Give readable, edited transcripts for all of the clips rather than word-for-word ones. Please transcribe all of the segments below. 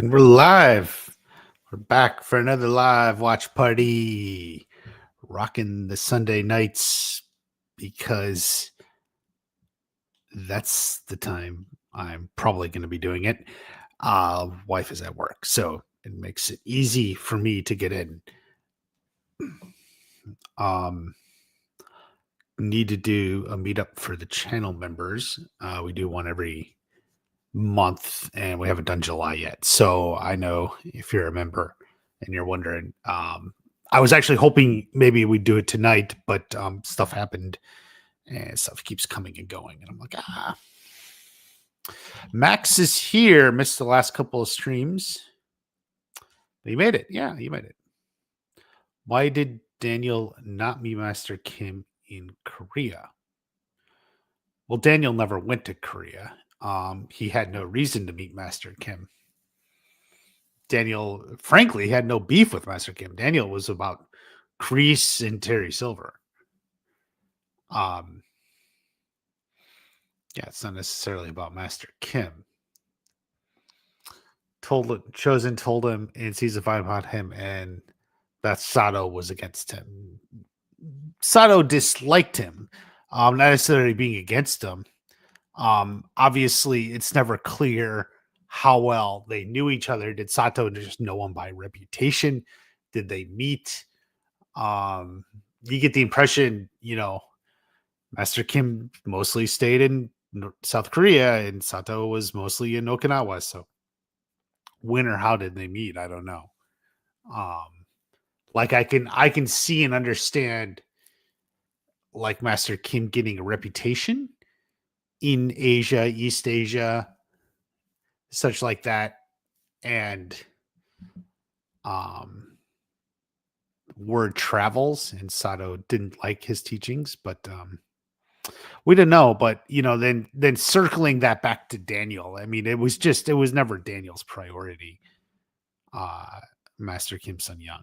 And we're live. We're back for another live watch party. Rocking the Sunday nights because that's the time I'm probably going to be doing it. Wife is at work, so it makes it easy for me to get in. Um, Need to do a meetup for the channel members. We do one every month, and we haven't done July yet. So I know if you're a member and you're wondering, I was actually hoping maybe we'd do it tonight, but stuff happened and stuff keeps coming and going. And I'm like, Max is here. Missed the last couple of streams. But he made it. Yeah, he made it. Why did Daniel not meet Master Kim in Korea? Well, Daniel never went to Korea. He had no reason to meet Master Kim. Daniel, frankly, had no beef with Master Kim. Daniel was about Kreese and Terry Silver. Yeah, it's not necessarily about Master Kim. Chosen told him in season 5 about him, and that Sato was against him. Sato disliked him, not necessarily being against him. Obviously, it's never clear how well they knew each other. Did Sato just know him by reputation? Did they meet? You get the impression, Master Kim mostly stayed in South Korea and Sato was mostly in Okinawa. So when or how did they meet? I don't know. Like I can see and understand like Master Kim getting a reputation in Asia, East Asia, such like that. And word travels, and Sato didn't like his teachings, but we didn't know. But then circling that back to Daniel, I mean, it was never Daniel's priority. Master Kim Sun Young,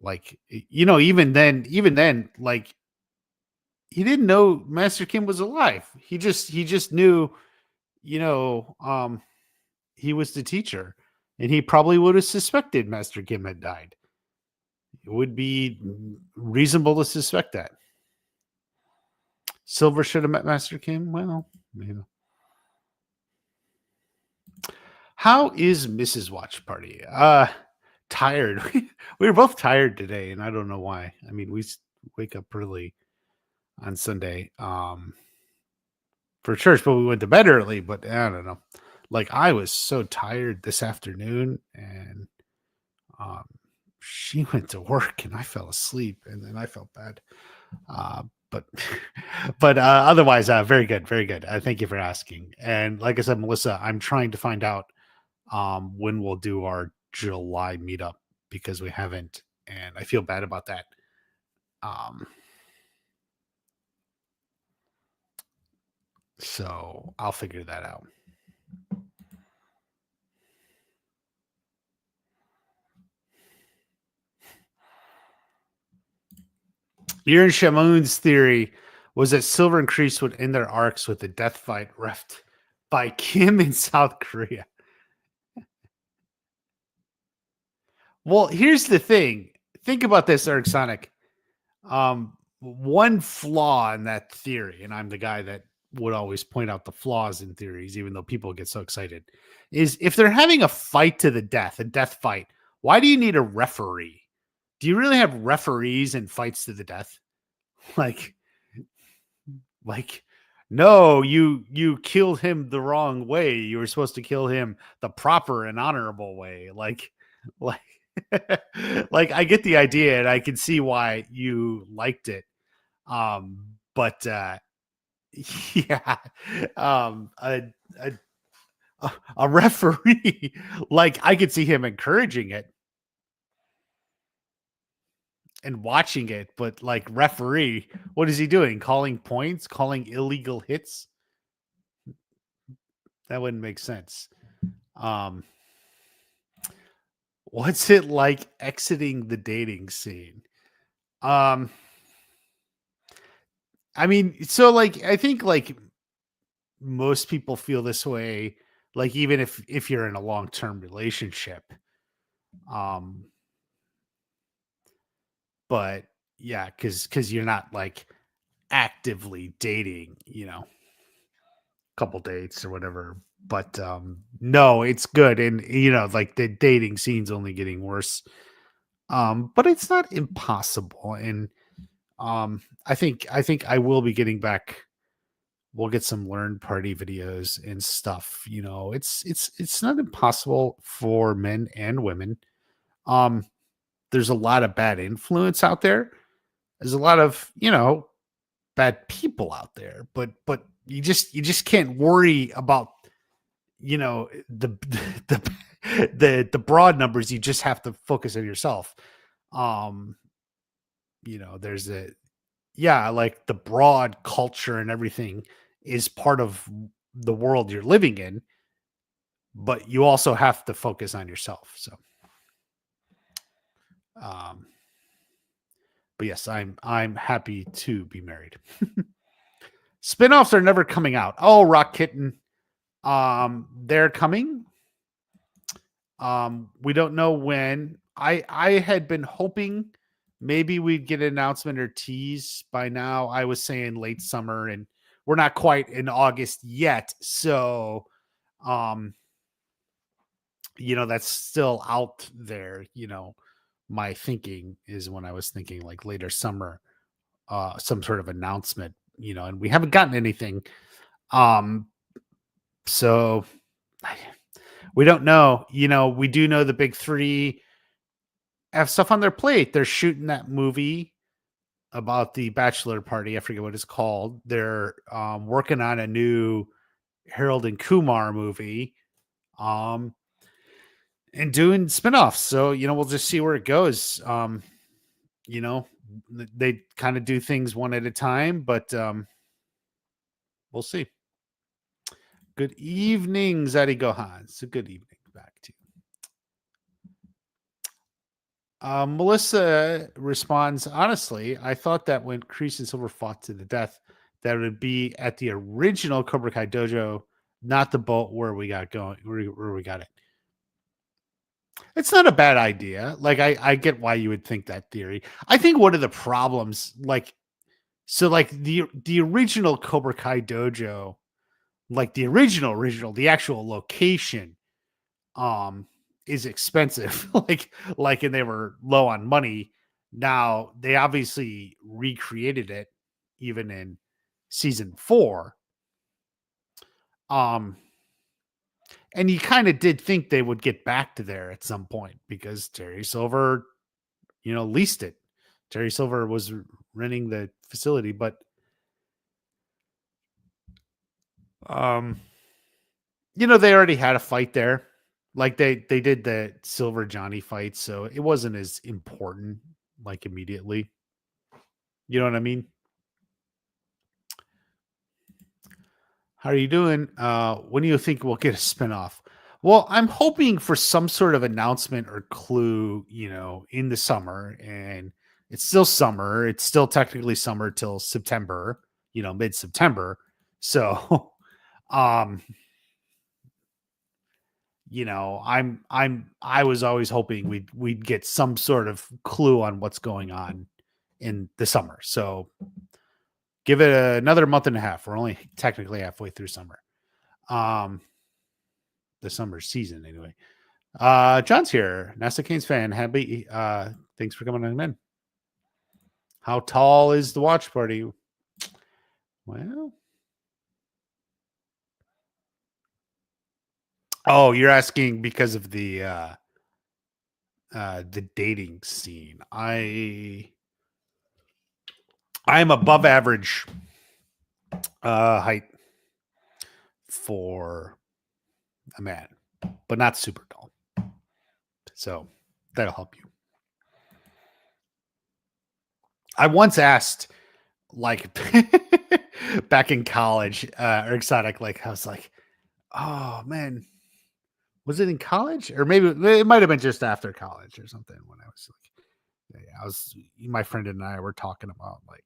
like even then, like he didn't know Master Kim was alive. He just knew, he was the teacher, and he probably would have suspected Master Kim had died. It would be reasonable to suspect that. Silver should have met Master Kim. Well, How is Mrs. Watch Party? Tired. We were both tired today, and I don't know why. I mean, we wake up early on Sunday for church, but we went to bed early. But I don't know. Like I was so tired this afternoon, and she went to work, and I fell asleep, and then I felt bad. But otherwise, very good, very good. Thank you for asking. And like I said, Melissa, I'm trying to find out when we'll do our July meetup because we haven't, and I feel bad about that. So I'll figure that out. Iron Shamoon's theory was that Silver and Kreese would end their arcs with a death fight refed by Kim in South Korea. Well, here's the thing. Think about this, Eric Sonic. One flaw in that theory, and I'm the guy that would always point out the flaws in theories, even though people get so excited, is if they're having a fight to the death, a death fight, why do you need a referee? Do you really have referees in fights to the death? Like, no, you killed him the wrong way. You were supposed to kill him the proper and honorable way. Like like I get the idea and I can see why you liked it. But yeah, a referee, like I could see him encouraging it and watching it, but like referee, what is he doing? Calling points, calling illegal hits? That wouldn't make sense. What's it like exiting the dating scene? I mean, so like I think like most people feel this way Like even if you're in a long-term relationship. Um, but yeah, because you're not like actively dating, couple dates or whatever. But no, it's good. And like the dating scene's only getting worse. But it's not impossible. And I think I will be getting back. We'll get some learn party videos and stuff. It's not impossible for men and women. Um, there's a lot of bad influence out there. There's a lot of, bad people out there, but you just can't worry about, the the the broad numbers. You just have to focus on yourself. Um, there's like the broad culture and everything is part of the world you're living in, but you also have to focus on yourself. So, um, but yes, I'm happy to be married. Spinoffs are never coming out. Oh, Rock Kitten, they're coming. We don't know when. I had been hoping maybe we'd get an announcement or tease by now. I was saying late summer, and we're not quite in August yet. So, um, that's still out there. My thinking is when I was thinking like later summer, some sort of announcement, and we haven't gotten anything. Um, so we don't know. We do know the big three have stuff on their plate. They're shooting that movie about the bachelor party. I forget what it's called. They're working on a new Harold and Kumar movie, um, and doing spinoffs. So we'll just see where it goes. You know, they kind of do things one at a time, but we'll see. Good evening, Zaddy Gohan. So good evening back to you. Melissa responds, honestly, I thought that when Kreese and Silver fought to the death, that it would be at the original Cobra Kai dojo, not the boat where we got going, where we got it. It's not a bad idea. Like I get why you would think that theory. I think one of the problems, like the original Cobra Kai dojo, like the original, the actual location, is expensive. And they were low on money. Now they obviously recreated it even in season 4. And you kind of did think they would get back to there at some point because Terry Silver, leased it. Terry Silver was renting the facility, but they already had a fight there. Like they did the Silver Johnny fight, so it wasn't as important like immediately. You know what I mean? How are you doing? When do you think we'll get a spinoff? Well, I'm hoping for some sort of announcement or clue, in the summer. And it's still summer. It's still technically summer till September, mid-September. So, um, I was always hoping we'd get some sort of clue on what's going on in the summer. So give it another month and a half. We're only technically halfway through summer. The summer season anyway. John's here. NASA Canes fan. Happy. Thanks for coming on, man. How tall is the watch party? Well, oh, you're asking because of the dating scene. I'm above average height for a man, but not super tall. So that'll help you. I once asked, like, back in college, or exotic, like, I was like, oh man, was it in college? Or maybe it might have been just after college or something when I was like, my friend and I were talking about like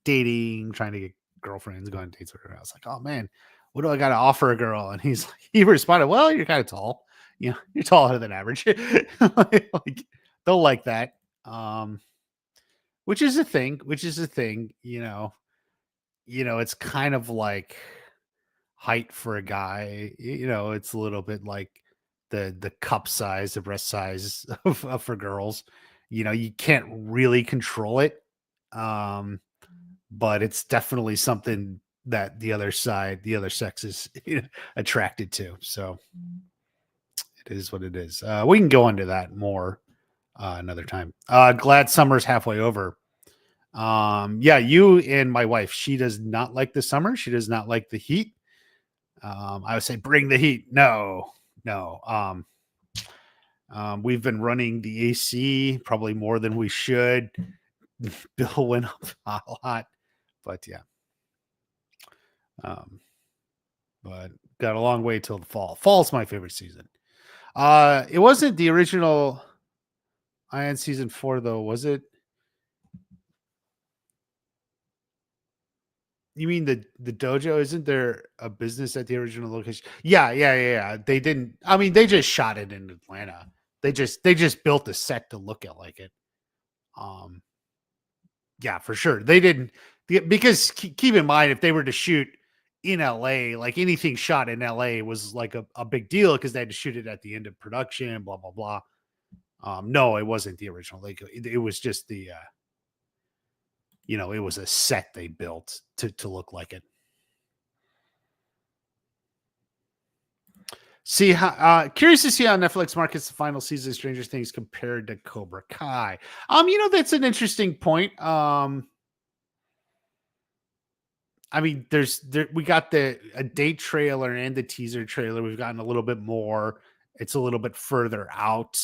dating, trying to get girlfriends, going on dates with her. I was like, oh man, what do I got to offer a girl? And he responded, well, you're kind of tall. You're taller than average. Like, they'll like that. Which is a thing, it's kind of like height for a guy, it's a little bit like the cup size, the breast size for girls. You can't really control it. Um, but it's definitely something that the other sex is attracted to. So it is what it is. We can go into that more another time. Glad summer's halfway over. Yeah, you and my wife, she does not like the summer. She does not like the heat. I would say bring the heat. No. We've been running the AC probably more than we should. Bill went up a lot, but yeah. But got a long way till the fall. Fall's my favorite season. It wasn't the original Iron season 4 though, was it? You mean the dojo? Isn't there a business at the original location? Yeah. They didn't. I mean, they just shot it in Atlanta. They just built a set to look at like it. Yeah, for sure. They didn't, because keep in mind, if they were to shoot in LA, like anything shot in LA was like a big deal because they had to shoot it at the end of production. Blah blah blah. No, it wasn't the original. Like it was just the it was a set they built to look like it. See how curious to see how Netflix markets the final season of Stranger Things compared to Cobra Kai. That's an interesting point. I mean, we got a date trailer and the teaser trailer. We've gotten a little bit more. It's a little bit further out,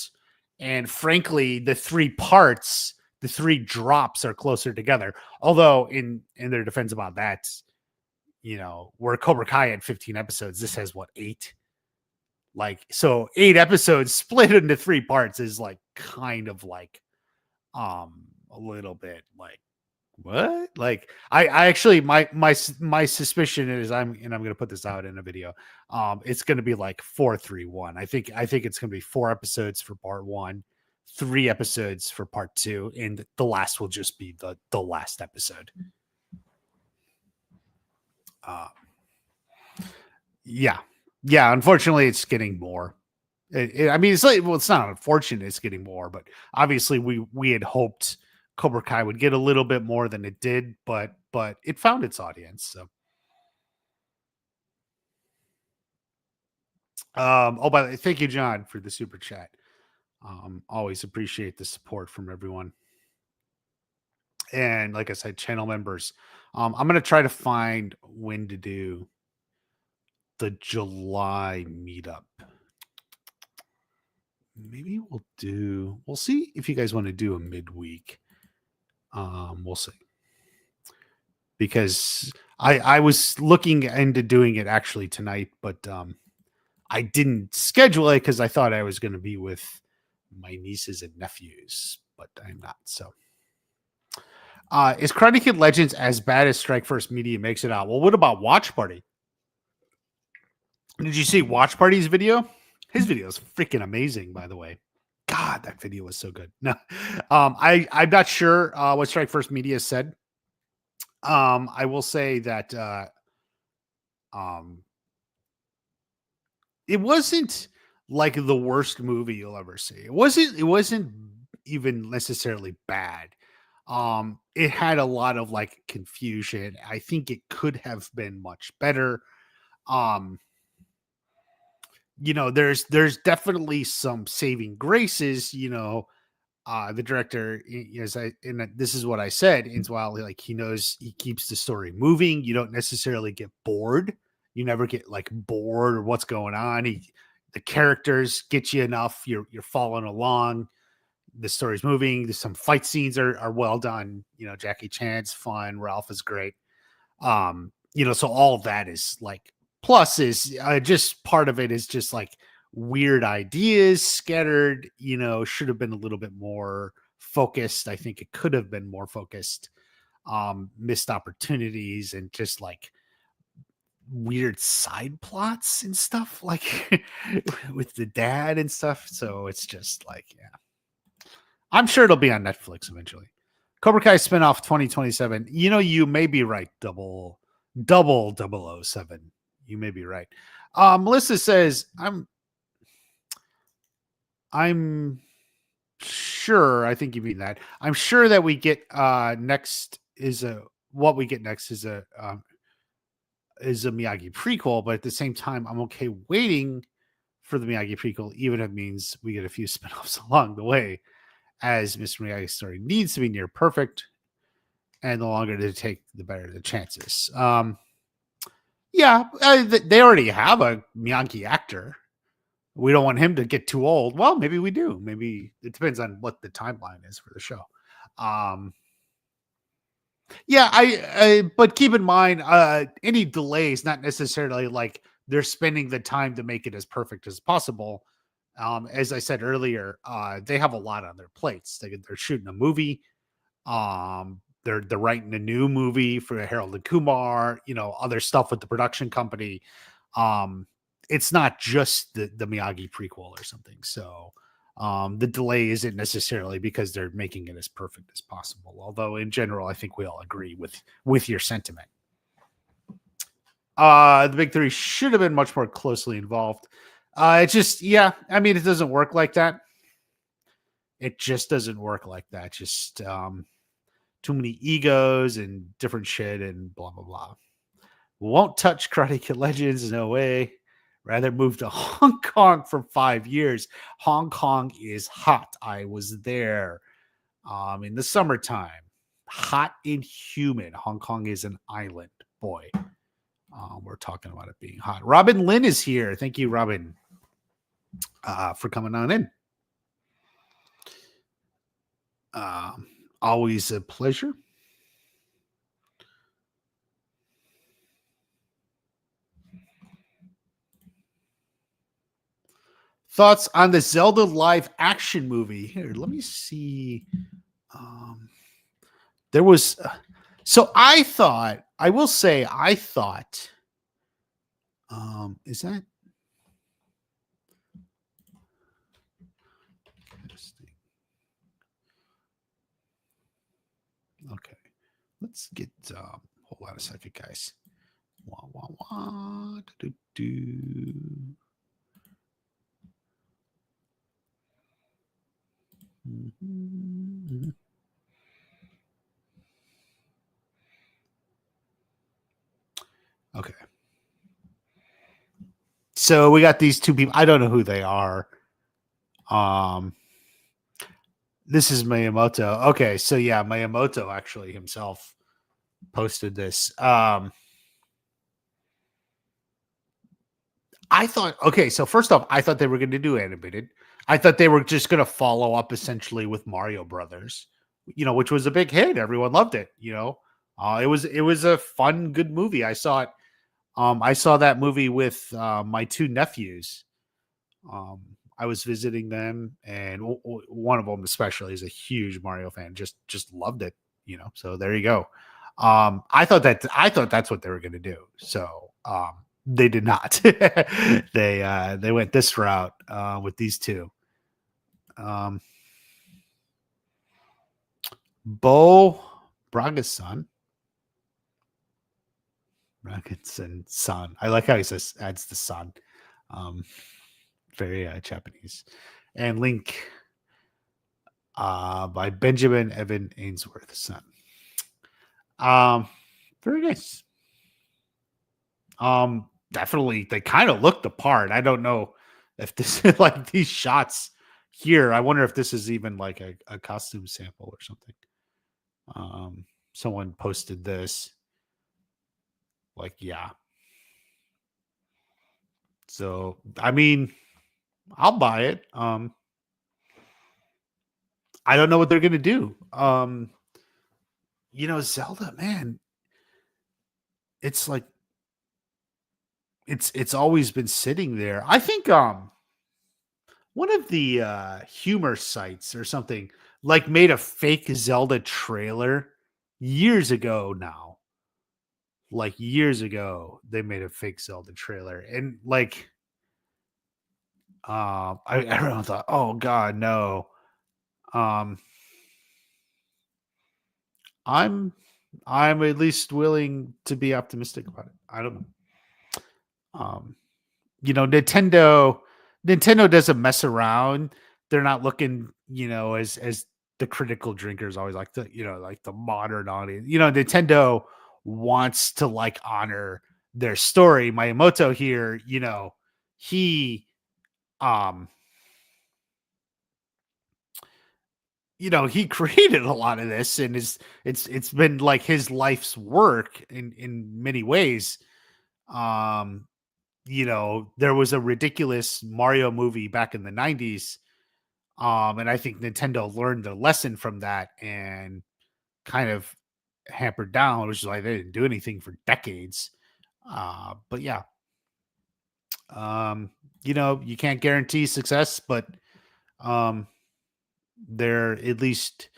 and frankly, the three parts, the three drops are closer together. Although, in their defense about that, where Cobra Kai had 15 episodes, this has what, 8? Like, so 8 episodes split into 3 parts is like kind of like a little bit like, what? Like I actually my suspicion is I'm going to put this out in a video. It's going to be like 4-3-1. I think it's going to be 4 episodes for part 1, 3 episodes for part 2, and the last will just be the last episode. Yeah. Unfortunately, it's getting more. It's like, well, it's not unfortunate it's getting more, but obviously we had hoped Cobra Kai would get a little bit more than it did, but it found its audience. So, by the way, thank you, John, for the super chat. Always appreciate the support from everyone. And like I said, channel members. I'm gonna try to find when to do the July meetup. Maybe we'll see if you guys want to do a midweek. We'll see. Because I was looking into doing it actually tonight, but I didn't schedule it because I thought I was going to be with my nieces and nephews, but I'm not. So, is Karate Kid Legends as bad as Strike First Media makes it out? Well, what about Watch Party? Did you see Watch Party's video? His video is freaking amazing, by the way. God, that video was so good. No, I'm not sure what Strike First Media said. I will say that it wasn't like the worst movie you'll ever see. It wasn't even necessarily bad. It had a lot of like confusion. I think it could have been much better. There's definitely some saving graces, the director this is what I said, is while like he knows he keeps the story moving, you don't necessarily get bored. You never get like bored or what's going on. The characters get you enough. You're following along. The story's moving. Some fight scenes are well done. Jackie Chan's fun. Ralph is great. So all of that is like, plus is just part of it is just like weird ideas scattered, should have been a little bit more focused. I think it could have been more focused, missed opportunities, and just like weird side plots and stuff like with the dad and stuff. So it's just like, yeah, I'm sure it'll be on Netflix eventually. Cobra Kai spinoff 2027. You know, you may be right. Double 007. You may be right. Melissa says, I'm sure, I think you mean that. I'm sure that we get next is a what we get next is a Miyagi prequel, but at the same time, I'm okay waiting for the Miyagi prequel, even if it means we get a few spinoffs along the way, as Mr. Miyagi's story needs to be near perfect, and the longer they take, the better the chances. Yeah, they already have a Miyagi actor. We don't want him to get too old. Well, maybe we do. Maybe it depends on what the timeline is for the show. Yeah, but keep in mind, any delay is not necessarily like they're spending the time to make it as perfect as possible. As I said earlier, they have a lot on their plates. They're shooting a movie. They're writing a new movie for Harold and Kumar. You know, other stuff with the production company. It's not just the Miyagi prequel or something. So the delay isn't necessarily because they're making it as perfect as possible. Although in general, I think we all agree with your sentiment. The big three should have been much more closely involved. It just, yeah, I mean, it doesn't work like that. It just doesn't work like that. Just too many egos and different shit and blah, blah, blah. Won't touch Karate Kid Legends. No way. Rather move to Hong Kong for 5 years. Hong Kong is hot. I was there in the summertime. Hot and humid. Hong Kong is an island. Boy, we're talking about it being hot. Robin Lynn is here. Thank you, Robin, for coming on in. Always a pleasure. Thoughts on the Zelda live action movie? Here, let me see. There was, so I thought, I will say, I thought, is that? Okay, let's get, hold on a second, guys. Wah, wah, wah, do, do. Mm-hmm. Okay. So we got these two people. I don't know who they are. This is Miyamoto. Okay, so yeah, Miyamoto actually himself posted this. I thought, okay, so first off, I thought they were going to do animated. I thought they were just going to follow up essentially with Mario Brothers, you know, which was a big hit. Everyone loved it. You know, it was a fun, good movie. I saw it. I saw that movie with my two nephews. I was visiting them, and one of them especially is a huge Mario fan. Just loved it. You know, so there you go. I thought that's what they were going to do. So they did not. They went this route with these two. Bo Braga's son. Braga's son. I like how he says adds the son. Very Japanese. And Link by Benjamin Evan Ainsworth, son. Very nice. Definitely they kind of looked the part. I don't know if this is like these shots here. I wonder if this is even like a costume sample or something. Someone posted this. Like, yeah. So I mean, I'll buy it. I don't know what they're gonna do. You know, Zelda, man, it's like it's always been sitting there. I think one of the humor sites or something like made a fake Zelda trailer years ago now. like years ago, they made a fake Zelda trailer, and like, everyone thought, "Oh God, no." Um, I'm I'm at least willing to be optimistic about it. I don't know. Um, Nintendo doesn't mess around. They're not looking, as the critical drinkers always like the, like the modern audience. Nintendo wants to like honor their story. Miyamoto here, he um he created a lot of this, and it's been like his life's work in many ways. Um there was a ridiculous Mario movie back in the 90s. And I think Nintendo learned the lesson from that and kind of hampered down, which is why they didn't do anything for decades. But yeah, you can't guarantee success, but um, they're at least,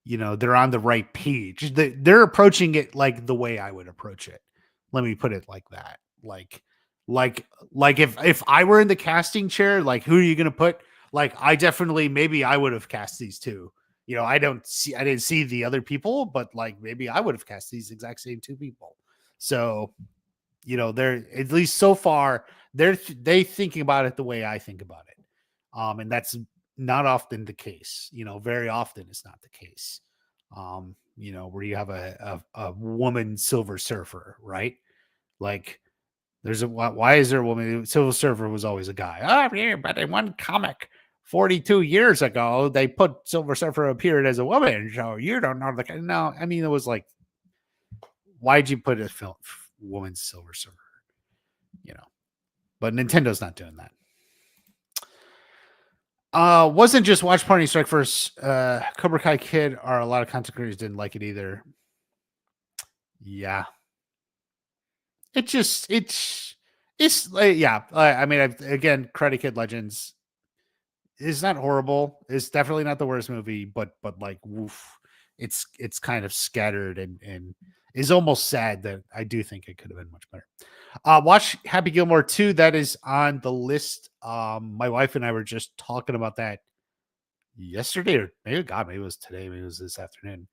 they're on the right page. They're approaching it like the way I would approach it. Let me put it like that. Like, like if I were in the casting chair, like who are you going to put? Like, I definitely, maybe I would have cast these two. I didn't see the other people, but like maybe I would have cast these exact same two people. So, they're at least so far they thinking about it the way I think about it. And that's not often the case. Very often it's not the case. Where you have a woman Silver Surfer, right? Like, there's a why is there a woman? Silver Surfer was always a guy. Oh, yeah, but in one comic 42 years ago, they put Silver Surfer appeared as a woman. So you don't know the. No, I mean, it was like, why'd you put a woman Silver Surfer? But Nintendo's not doing that. Wasn't just Watch Party Strike First. Cobra Kai Kid, or a lot of content creators didn't like it either. Yeah, it's like, yeah. I mean, again, Karate Kid Legends is not horrible. It's definitely not the worst movie, but like, woof, it's kind of scattered and is almost sad that I do think it could have been much better. Watch Happy Gilmore 2. That is on the list. My wife and I were just talking about that yesterday, or maybe it was today, maybe it was this afternoon.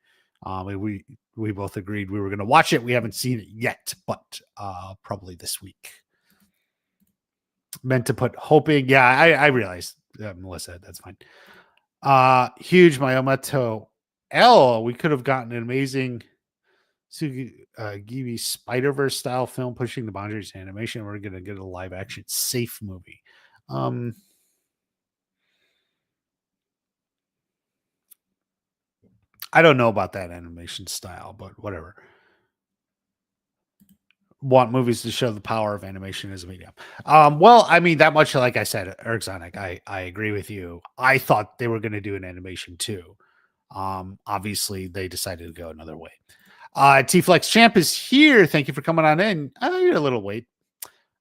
We both agreed we were going to watch it. We haven't seen it yet, but probably this week. Meant to put hoping. Yeah, I realized, Melissa. That's fine. Huge Miyamoto L. We could have gotten an amazing Gibi Spider-Verse style film pushing the boundaries of animation. We're going to get a live action safe movie. I don't know about that animation style, but whatever. Want movies to show the power of animation as a medium. Well, I mean, that much, like I said, Eric Sonic, I agree with you. I thought they were going to do an animation too. Obviously, they decided to go another way. T Flex Champ is here. Thank you for coming on in. You're a little late.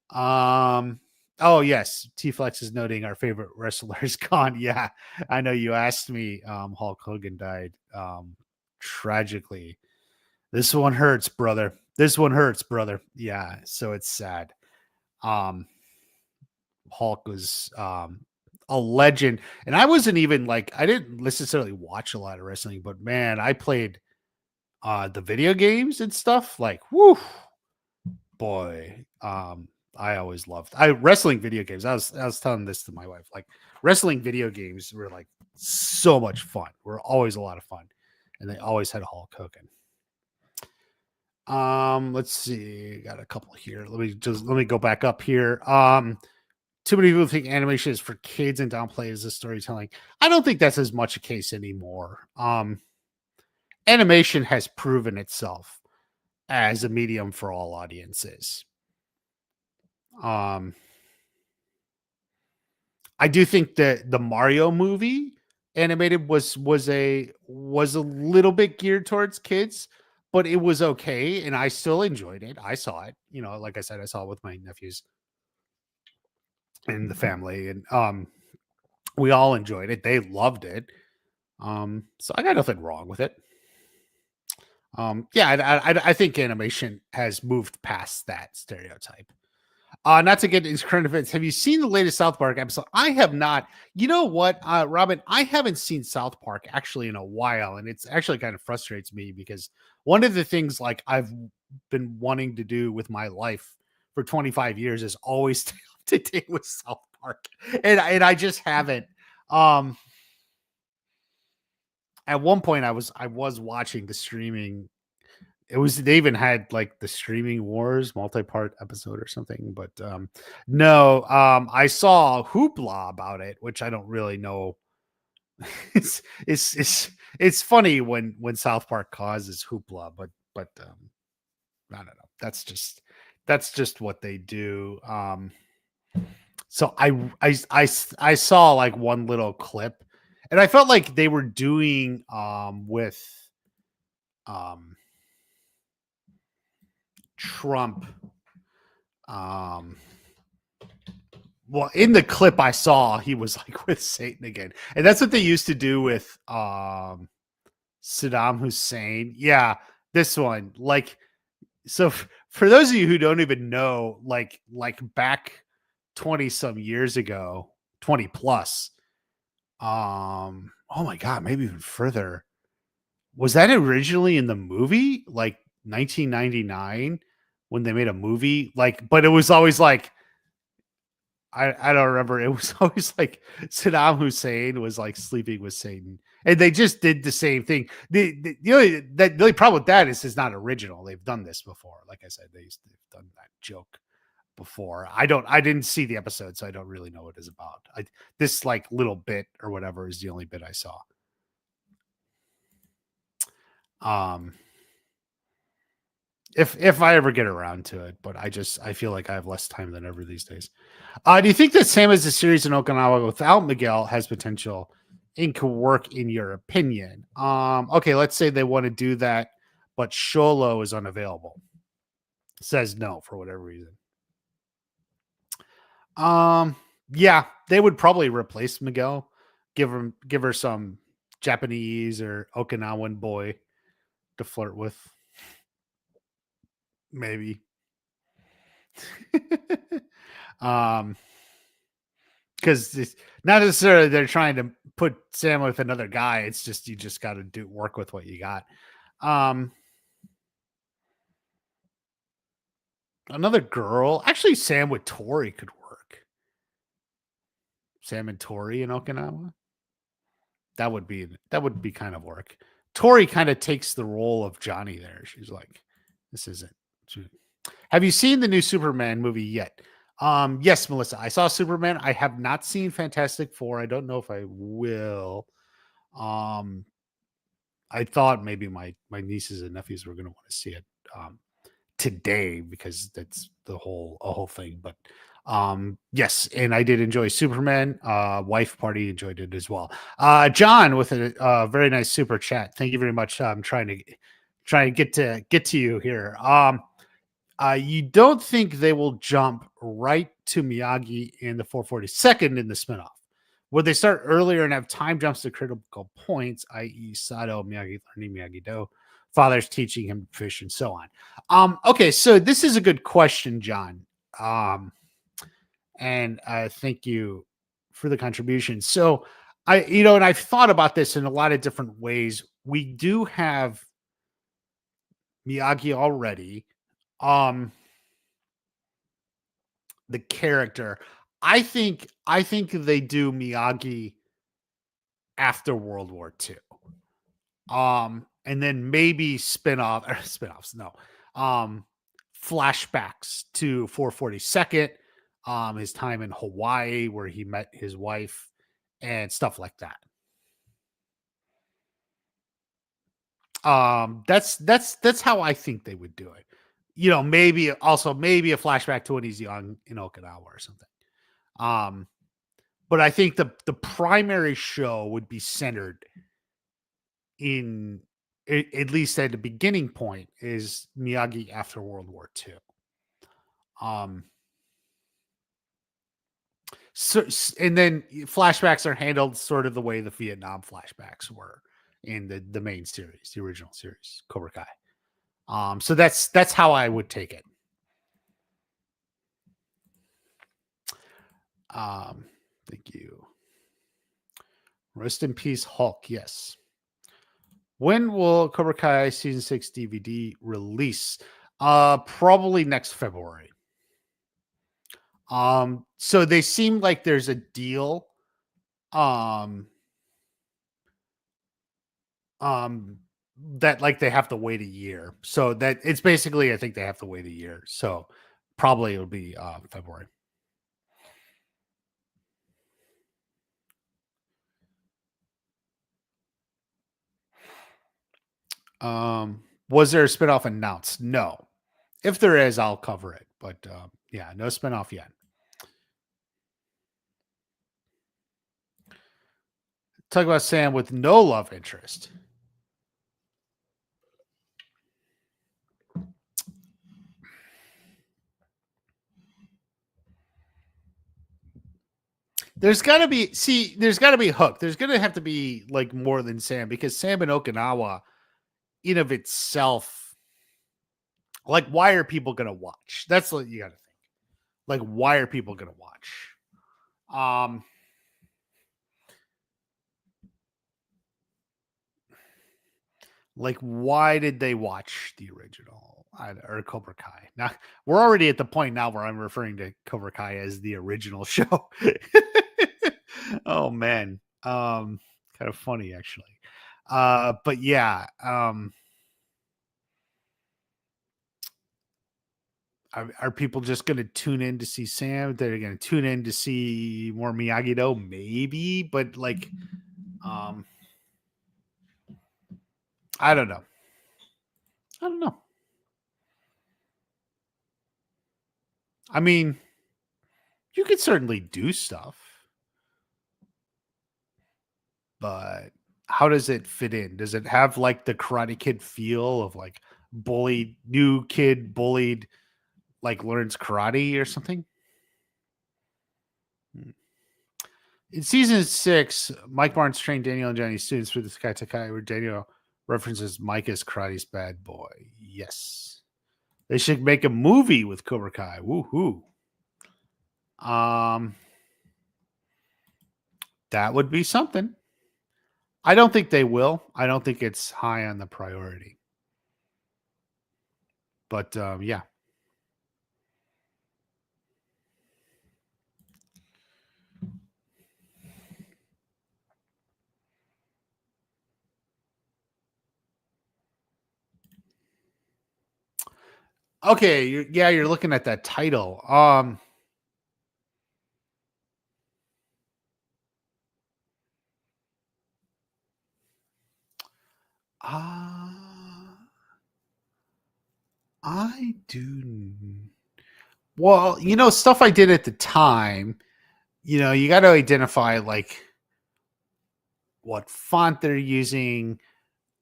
Oh yes, T Flex is noting our favorite wrestler is gone. Yeah, I know you asked me. Hulk Hogan died tragically. This one hurts, brother. This one hurts, brother. Yeah, so it's sad. Hulk was a legend, and I wasn't even like, I didn't necessarily watch a lot of wrestling, but man, I played the video games and stuff. Like, whoo, boy. I always loved wrestling video games. I was telling this to my wife. Like, wrestling video games were like so much fun. Were always a lot of fun, and they always had Hulk Hogan. Let's see. Got a couple here. Let me go back up here. Too many people think animation is for kids and downplay as a storytelling. I don't think that's as much a case anymore. Animation has proven itself as a medium for all audiences. I do think that the Mario movie animated was a little bit geared towards kids, but it was okay, and I still enjoyed it. I saw it, like I said, I saw it with my nephews and the family, and we all enjoyed it. They loved it. So I got nothing wrong with it. Yeah, I think animation has moved past that stereotype. Not to get into current events. Have you seen the latest South Park episode? I have not. You know what, Robin? I haven't seen South Park actually in a while, and it's actually kind of frustrates me because one of the things like I've been wanting to do with my life for 25 years is always stay up to date with South Park, and I just haven't. Um, at one point, I was watching the streaming. It was they even had like the streaming wars multi-part episode or something, but no, I saw hoopla about it, which I don't really know. It's funny when South Park causes hoopla, but I don't know. That's just what they do. So I saw like one little clip, and I felt like they were doing with um Trump. Um, well, in the clip I saw, he was like with Satan again, and that's what they used to do with Saddam Hussein. Yeah, this one, like, so for those of you who don't even know, like back 20 some years ago, 20 plus, oh my god, maybe even further. Was that originally in the movie, like 1999, when they made a movie? Like, but it was always like I don't remember. It was always like Saddam Hussein was like sleeping with Satan, and they just did the same thing. The only problem with that is it's not original. They've done this before. Like I said, they've done that joke before. I didn't see the episode, so I don't really know what it's about. This like little bit or whatever is the only bit I saw. Um, if I ever get around to it, but I feel like I have less time than ever these days. Do you think that Sam as a series in Okinawa without Miguel has potential and could work in your opinion? Okay, let's say they want to do that, but Sholo is unavailable. Says no for whatever reason. Um, yeah, they would probably replace Miguel, give her some Japanese or Okinawan boy to flirt with, maybe. um, because not necessarily they're trying to put Sam with another guy. It's just you just got to do work with what you got. Um, another girl, actually, Sam with Tori could work. Sam and Tori in Okinawa. That would be kind of work. Tori kind of takes the role of Johnny there. She's like, this isn't. Have you seen the new Superman movie yet? Yes, Melissa. I saw Superman. I have not seen Fantastic Four. I don't know if I will. Um, I thought maybe my nieces and nephews were going to want to see it today because that's a whole thing. But yes, and I did enjoy Superman. Wife party enjoyed it as well. John with a very nice super chat. Thank you very much. I'm trying to get to you here. You don't think they will jump right to Miyagi in the 442nd in the spinoff? Would they start earlier and have time jumps to critical points, i.e., Sato, Miyagi learning Miyagi Do, fathers teaching him to fish, and so on? Okay, so this is a good question, John. And thank you for the contribution. So and I've thought about this in a lot of different ways. We do have Miyagi already. The character. I think they do Miyagi after World War II. And then maybe spin-off or spin-offs, no. Flashbacks to 442nd, his time in Hawaii where he met his wife and stuff like that. That's how I think they would do it. Maybe a flashback to when he's young in Okinawa or something. But I think the primary show would be centered in at least at the beginning point is Miyagi after World War II. So and then flashbacks are handled sort of the way the Vietnam flashbacks were in the main series, the original series, Cobra Kai. So that's how I would take it. Thank you. Rest in peace, Hulk. Yes. When will Cobra Kai season 6 DVD release? Probably next February. So they seem like there's a deal. Um, that like they have to wait a year. So that it's basically I think they have to wait a year. So probably it'll be February. Was there a spinoff announced? No. If there is, I'll cover it. But yeah, no spinoff yet. Talk about Sam with no love interest. There's got to be there's got to be a hook. There's going to have to be like more than Sam because Sam in Okinawa, in of itself, like why are people going to watch? That's what you got to think. Like why are people going to watch? Like why did they watch the original or Cobra Kai? Now we're already at the point now where I'm referring to Cobra Kai as the original show. Oh man. Kind of funny actually. But yeah, are people just going to tune in to see Sam? They're going to tune in to see more Miyagi-Do, maybe, but like, I don't know. I don't know. I mean, you could certainly do stuff, but how does it fit in? Does it have like the Karate Kid feel of like bullied new kid bullied like learns karate or something? In season 6, Mike Barnes trained Daniel and Johnny's students for the Kai Takai, where Daniel references Mike as karate's bad boy. Yes. They should make a movie with Cobra Kai. Woohoo. That would be something. I don't think they will. I don't think it's high on the priority. But yeah. Okay, you're looking at that title. I do. Well, stuff I did at the time, you got to identify like what font they're using.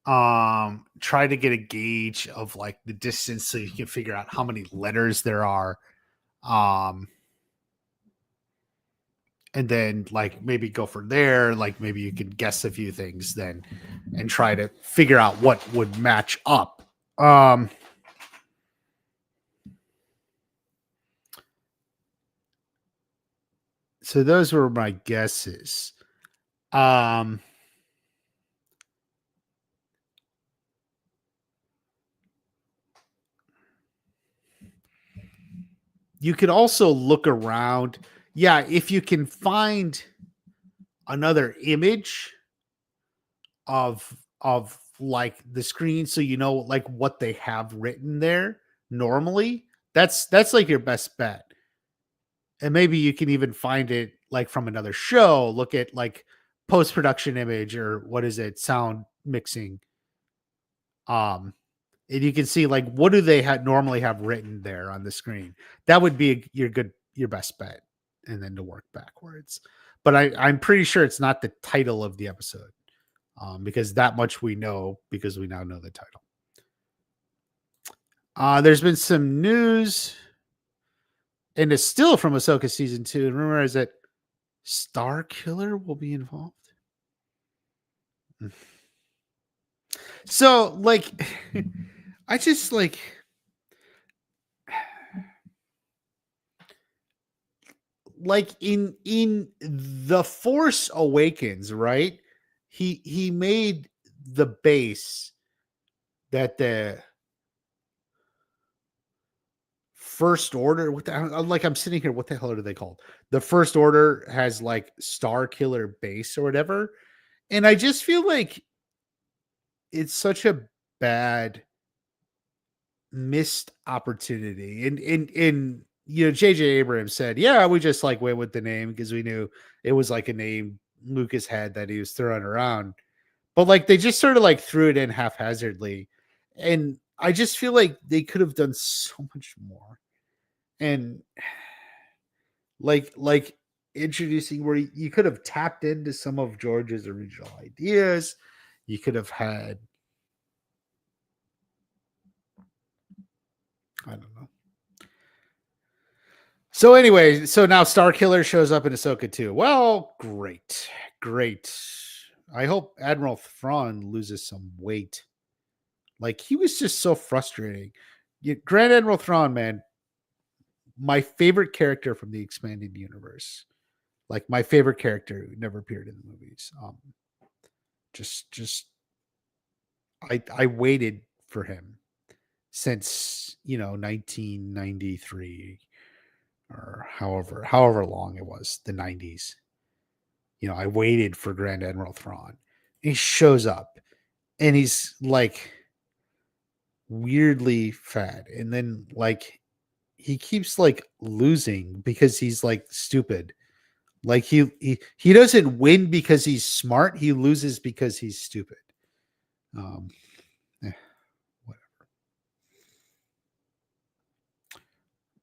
Try to get a gauge of like the distance so you can figure out how many letters there are. And then like maybe go from there. Like maybe you can guess a few things then and try to figure out what would match up. So those were my guesses. You could also look around. Yeah, if you can find another image of like the screen so you know like what they have written there normally, that's like your best bet. And maybe you can even find it like from another show, look at like post-production image or what is it, sound mixing. And you can see like what do they normally have written there on the screen. That would be your best bet, and then to work backwards. But I'm pretty sure it's not the title of the episode, because that much we know because we now know the title. There's been some news, and it's still from Ahsoka season 2. And rumor is that Star Killer will be involved. So like I just like in The Force Awakens, right? He made the base that the First Order, what the hell, like I'm sitting here, what the hell are they called? The First Order has like Star Killer base or whatever. And I just feel like it's such a bad missed opportunity. And JJ Abrams said, yeah, we just like went with the name because we knew it was like a name Lucas had that he was throwing around. But like they just sort of like threw it in haphazardly. And I just feel like they could have done so much more. And like introducing where you could have tapped into some of George's original ideas. You could have had, I don't know. So anyway, so now Star Killer shows up in Ahsoka too. Well, great. I hope Admiral Thrawn loses some weight. Like he was just so frustrating. Grand Admiral Thrawn, man, my favorite character from the expanded universe. Like my favorite character who never appeared in the movies. Just I waited for him since 1993 or however long it was, the 90s. I waited for Grand Admiral Thrawn. He shows up and he's like weirdly fat, and then like he keeps like losing because he's like stupid. Like he doesn't win because he's smart, he loses because he's stupid. um Whatever.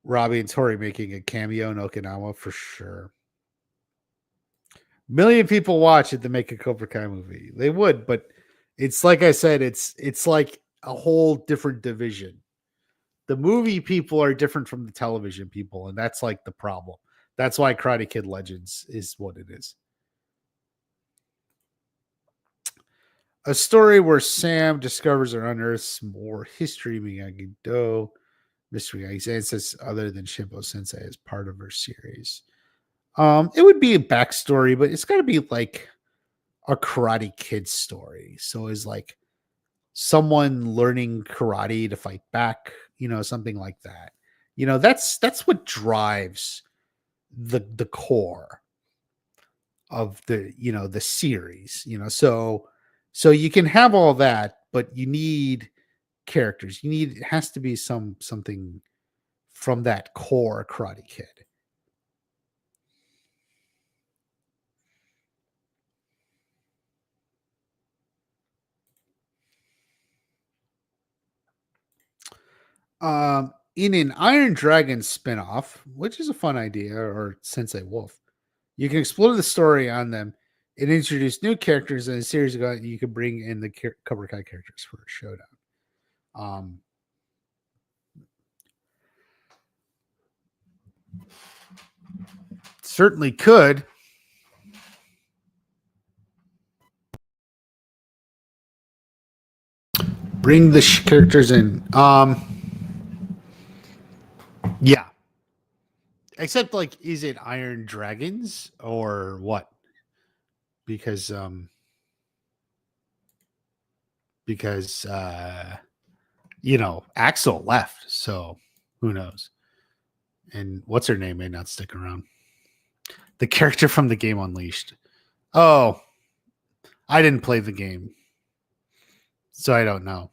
Robbie and Tori making a cameo in Okinawa for sure. Million people watch it to make a Cobra Kai movie. They would, but it's like I said, it's like a whole different division. The movie people are different from the television people, and that's like the problem. That's why Karate Kid Legends is what it is. A story where Sam discovers or unearths more history Miyagi-Do, Mr. Miyagi's ancestors other than Shimbo Sensei as part of her series. It would be a backstory, but it's got to be like a Karate Kid story. So it's like someone learning karate to fight back, something like that. That's what drives the core of the series. So you can have all that, but you need characters. It has to be something from that core Karate Kid. In an Iron Dragon spinoff, which is a fun idea, or Sensei Wolf, you can explore the story on them and introduce new characters in a series of you can bring in the Cobra Kai characters for a showdown. Um, Certainly could. Bring the characters in. Yeah. Except like, is it Iron Dragons or what? Because Axel left, so who knows? And what's her name may not stick around. The character from the game Unleashed. Oh, I didn't play the game, so I don't know.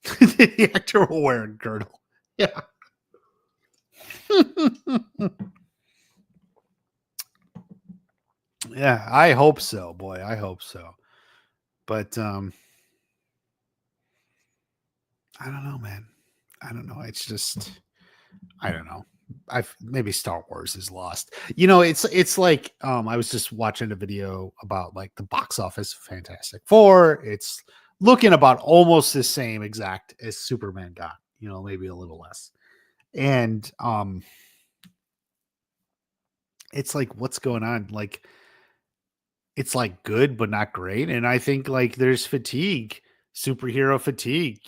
The actor will wear a girdle. Yeah. Yeah, I hope so, boy. I hope so. But I don't know, man. I don't know. It's just I don't know. Maybe Star Wars is lost. It's like I was just watching a video about like the box office of Fantastic Four. It's looking about almost the same exact as Superman got, maybe a little less. And it's like what's going on? Like it's like good but not great. And I think like there's fatigue superhero fatigue.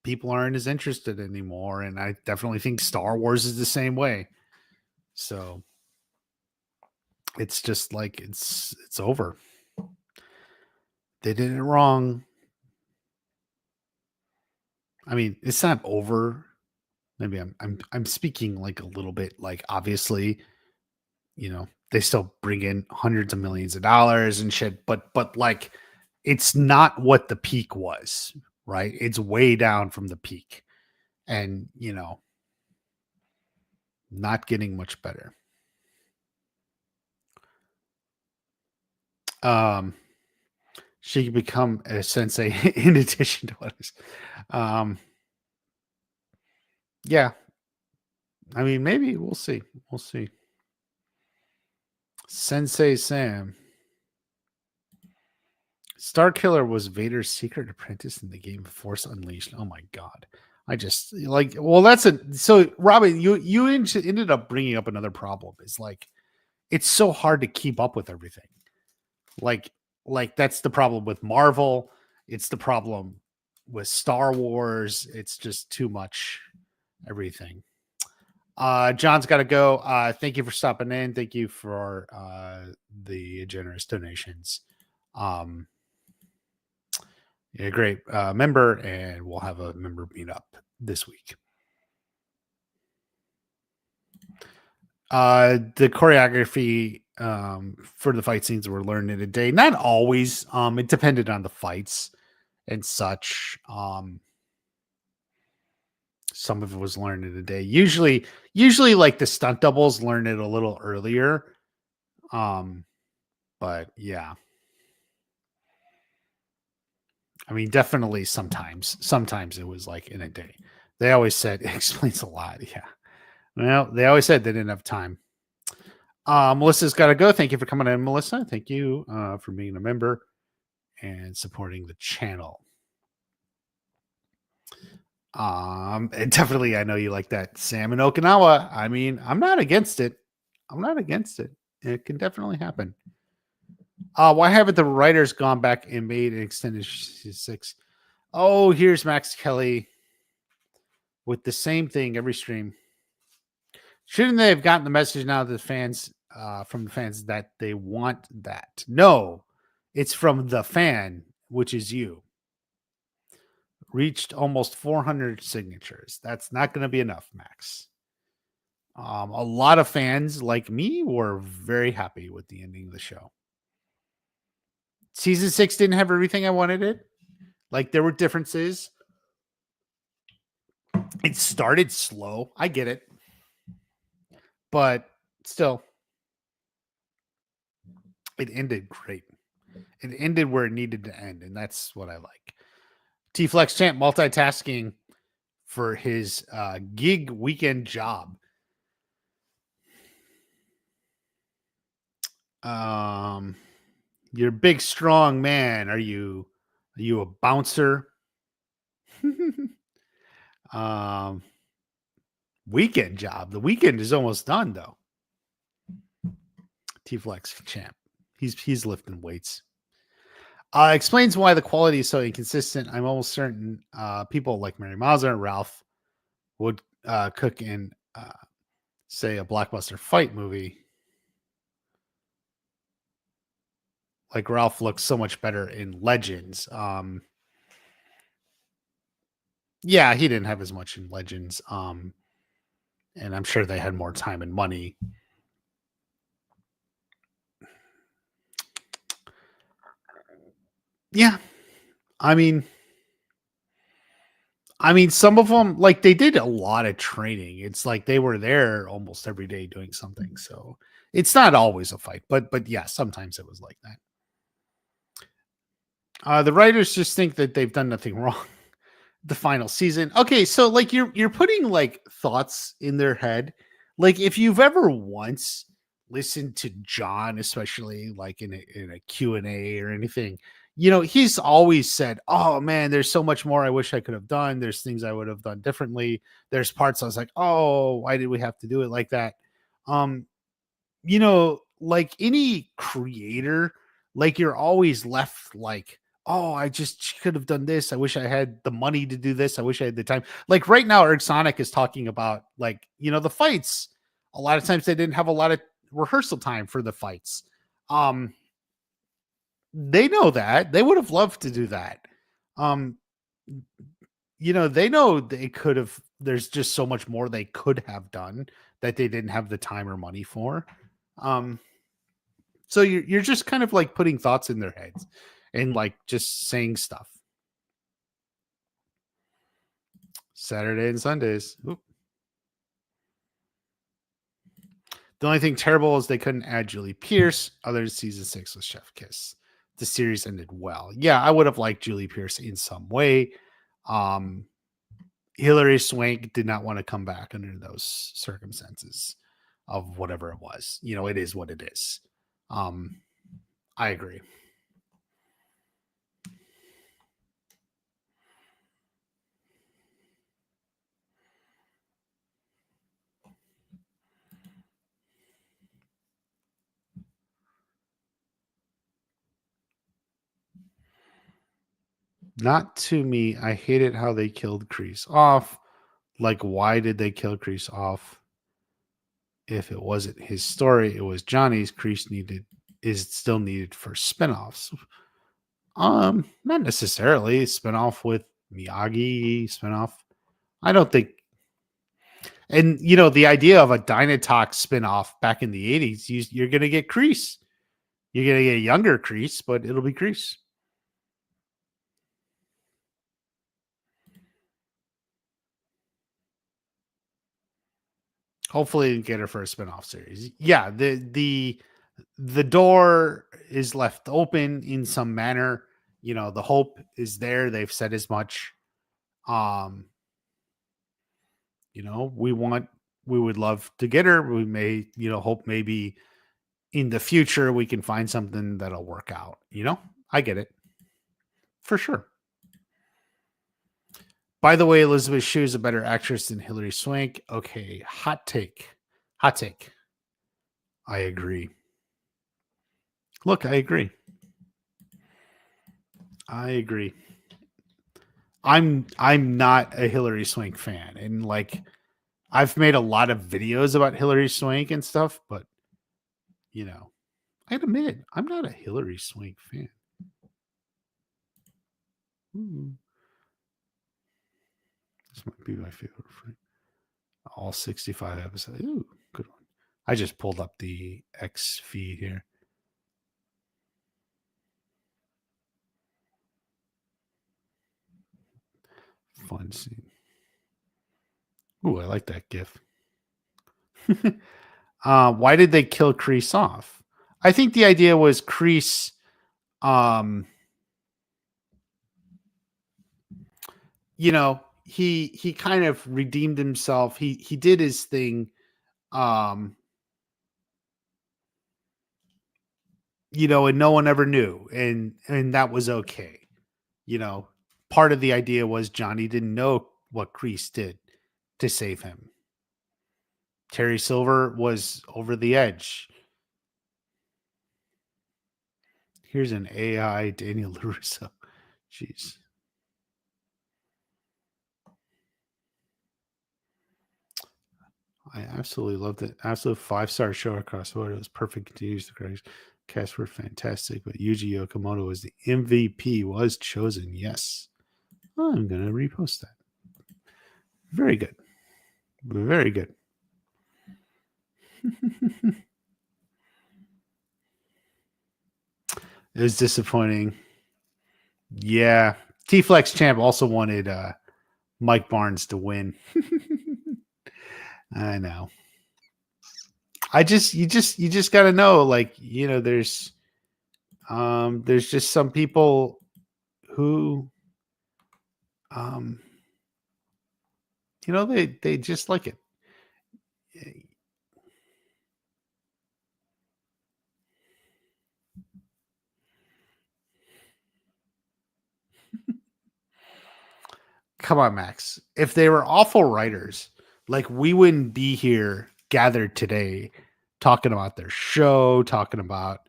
People aren't as interested anymore, and I definitely think Star Wars is the same way. So it's just like it's over. They did it wrong. I mean, it's not over. Maybe I'm speaking like a little bit like obviously, they still bring in hundreds of millions of dollars and shit, but like it's not what the peak was, right? It's way down from the peak. And, not getting much better. She could become a sensei in addition to others. Yeah. I mean, maybe we'll see. We'll see. Sensei Sam. Starkiller was Vader's secret apprentice in the game Force Unleashed. Oh my god. I just like, well, so Robin, you ended up bringing up another problem. It's like, it's so hard to keep up with everything. Like that's the problem with Marvel. It's the problem with Star Wars. It's just too much everything. John's got to go. Thank you for stopping in. Thank you for the generous donations. Yeah, great member, and we'll have a member meetup this week. The choreography for the fight scenes were learned in a day. Not always. It depended on the fights and such. Some of it was learned in a day. Usually like the stunt doubles learn it a little earlier. But yeah. I mean, definitely sometimes it was like in a day. They always said it explains a lot. Yeah. Well, they always said they didn't have time. Melissa's got to go. Thank you for coming in, Melissa. Thank you for being a member and supporting the channel. And definitely, I know you like that Sam in Okinawa. I mean, I'm not against it. It can definitely happen. Why haven't the writers gone back and made an extended 6? Oh, here's Max Kelly with the same thing every stream. Shouldn't they have gotten the message now to the fans, from the fans, that they want that? No, it's from the fan, which is you. Reached almost 400 signatures. That's not going to be enough, Max. A lot of fans like me were very happy with the ending of the show. Season 6 didn't have everything I wanted it. Like, there were differences. It started slow. I get it. But still, it ended great. It ended where it needed to end, and that's what I like. T-Flex Champ multitasking for his gig weekend job. You're a big, strong man. Are you a bouncer? Weekend job. The weekend is almost done, though. T-Flex Champ. He's lifting weights. Explains why the quality is so inconsistent. I'm almost certain people like Mary Mazza and Ralph would cook in, say, a blockbuster fight movie. Like Ralph looks so much better in Legends. Yeah, he didn't have as much in Legends. And I'm sure they had more time and money. Yeah. I mean, some of them, like, they did a lot of training. It's like they were there almost every day doing something. So it's not always a fight, but yeah, sometimes it was like that. The writers just think that they've done nothing wrong. The final season. Okay, so like you're putting like thoughts in their head. Like if you've ever once listened to John, especially like in a Q&A or anything, he's always said, "Oh man, there's so much more I wish I could have done. There's things I would have done differently. There's parts I was like, "Oh, why did we have to do it like that?" Like any creator, like you're always left like, oh, she could have done this. I wish I had the money to do this. I wish I had the time. Like right now, Erg Sonic is talking about like, the fights. A lot of times they didn't have a lot of rehearsal time for the fights. They know that. They would have loved to do that. Um, they know they could have, there's just so much more they could have done that they didn't have the time or money for. So you're just kind of like putting thoughts in their heads and like just saying stuff. Saturday and Sundays. Oop. The only thing terrible is they couldn't add Julie Pierce. Other season 6 was Chef Kiss. The series ended well. Yeah, I would have liked Julie Pierce in some way. Hilary Swank did not want to come back under those circumstances of whatever it was. It is what it is. I agree. Not to me. I hated how they killed Kreese off. Like, why did they kill Kreese off? If it wasn't his story, it was Johnny's. Kreese is still needed for spinoffs. Not necessarily spinoff with Miyagi, spinoff. I don't think. And the idea of a Dynatox spinoff back in the 80s, you're gonna get Kreese. You're gonna get a younger Kreese, but it'll be Kreese. Hopefully get her for a spinoff series. Yeah, the door is left open in some manner. The hope is there. They've said as much. We would love to get her. We may, hope maybe in the future we can find something that'll work out. I get it. For sure. By the way, Elizabeth Shue is a better actress than Hilary Swank. Okay, hot take. I agree. Look, I agree. I'm not a Hilary Swank fan, and like I've made a lot of videos about Hilary Swank and stuff, but I admit I'm not a Hilary Swank fan. Ooh. This might be my favorite friend. All 65 episodes. Ooh, good one. I just pulled up the X feed here. Fun scene. Ooh, I like that GIF. Why did they kill Kreese off? I think the idea was Kreese, he kind of redeemed himself. He did his thing. And no one ever knew, and that was okay. Part of the idea was Johnny didn't know what Kreese did to save him. Terry Silver was over the edge. Here's an AI Daniel LaRusso. Jeez. I absolutely loved it. Absolute 5-star show across the board. It was perfect to use the cast were fantastic, but Yuji Okamoto was the MVP, was chosen. Yes. I'm going to repost that. Very good. Very good. It was disappointing. Yeah. T-Flex Champ also wanted Mike Barnes to win. I know. You just got to know, like, there's just some people who, they just like it. Come on, Max. If they were awful writers, like, we wouldn't be here gathered today talking about their show, talking about,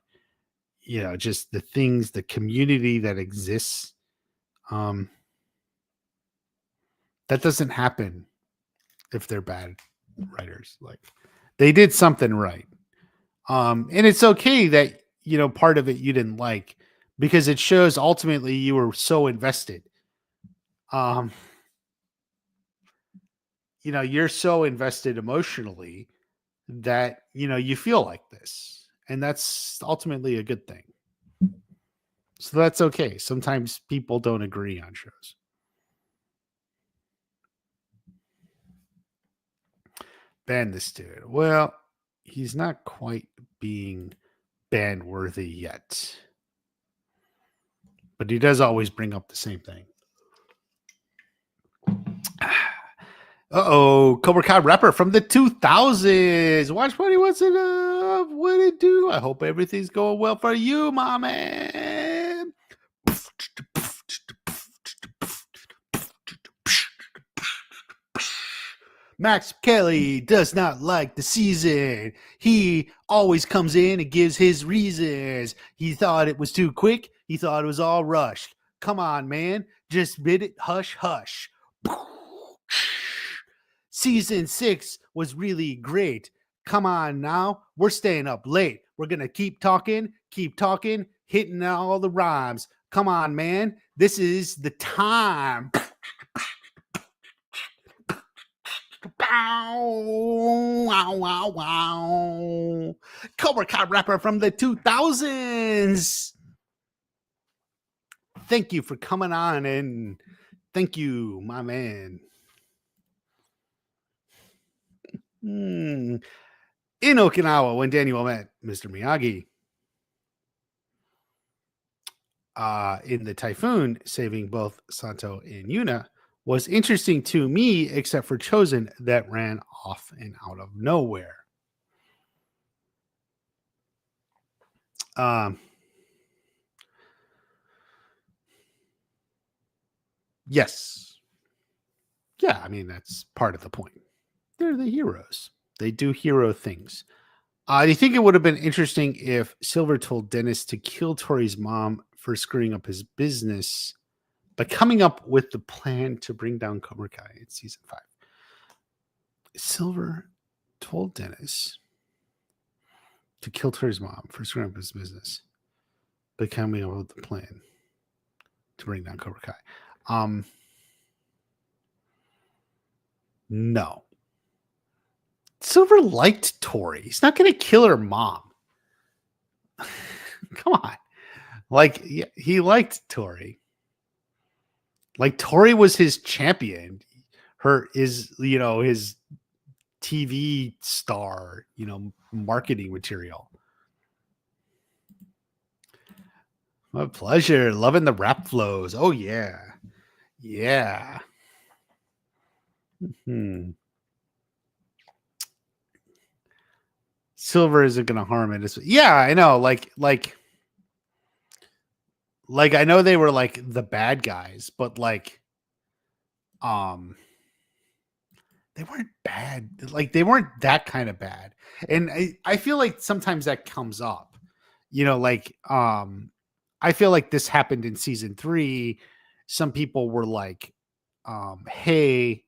just the things, the community that exists. Um, that doesn't happen if they're bad writers. Like they did something right. And it's okay that, part of it you didn't like because it shows ultimately you were so invested. Um, you're so invested emotionally that, you feel like this. And that's ultimately a good thing. So that's okay. Sometimes people don't agree on shows. Ban this dude. Well, he's not quite being ban worthy yet. But he does always bring up the same thing. Uh-oh, Cobra Kai rapper from the 2000s. Watch Party, what's it up? What it do? I hope everything's going well for you, my man. Max Kelly does not like the season. He always comes in and gives his reasons. He thought it was too quick. He thought it was all rushed. Come on, man. Just bid it hush hush. Season 6 was really great. Come on now. We're staying up late. We're going to keep talking, hitting all the rhymes. Come on, man. This is the time. Wow, wow, wow. Cobra Kai rapper from the 2000s. Thank you for coming on, and thank you, my man. In Okinawa, when Daniel met Mr. Miyagi in the typhoon, saving both Santo and Yuna, was interesting to me, except for Chosen that ran off and out of nowhere. Yes. Yeah, I mean, that's part of the point. They're the heroes. They do hero things. Do you think it would have been interesting if Silver told Dennis to kill Tori's mom for screwing up his business by coming up with the plan to bring down Cobra Kai in season 5? Silver told Dennis to kill Tori's mom for screwing up his business by coming up with the plan to bring down Cobra Kai. No. Silver liked Tori. He's not going to kill her mom. Come on. Like, he liked Tori. Like, Tori was his champion. His TV star, marketing material. My pleasure. Loving the rap flows. Oh, yeah. Yeah. Silver isn't going to harm it. Yeah, I know. Like I know they were like the bad guys, but like, they weren't bad. Like they weren't that kind of bad. And I feel like sometimes that comes up, I feel like this happened in season 3. Some people were like, hey,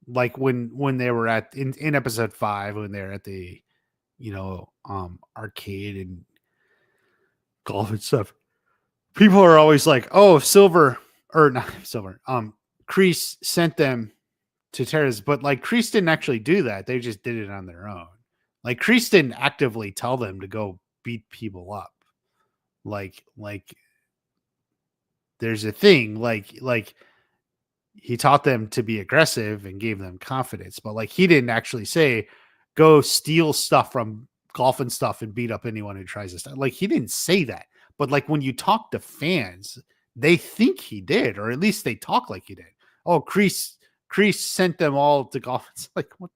like when they were in episode 5, when they're at the, arcade and golf and stuff, people are always like, oh, Silver or not Silver, Kreese sent them to terrorists, but like Kreese didn't actually do that. They just did it on their own. Like Kreese didn't actively tell them to go beat people up. Like there's a thing like he taught them to be aggressive and gave them confidence, but like he didn't actually say go steal stuff from golf and stuff and beat up anyone who tries to stop. Like he didn't say that. But like when you talk to fans, they think he did, or at least they talk like he did. Oh, Kreese sent them all to golf. It's like, what?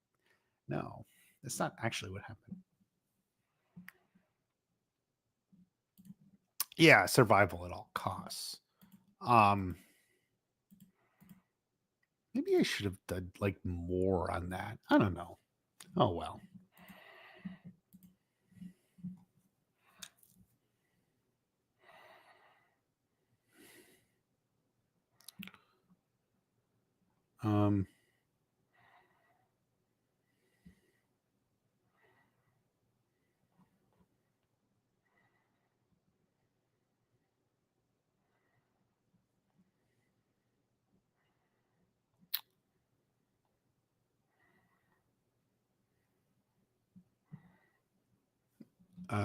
No, that's not actually what happened. Yeah, survival at all costs. Maybe I should have done like more on that. I don't know. Oh well.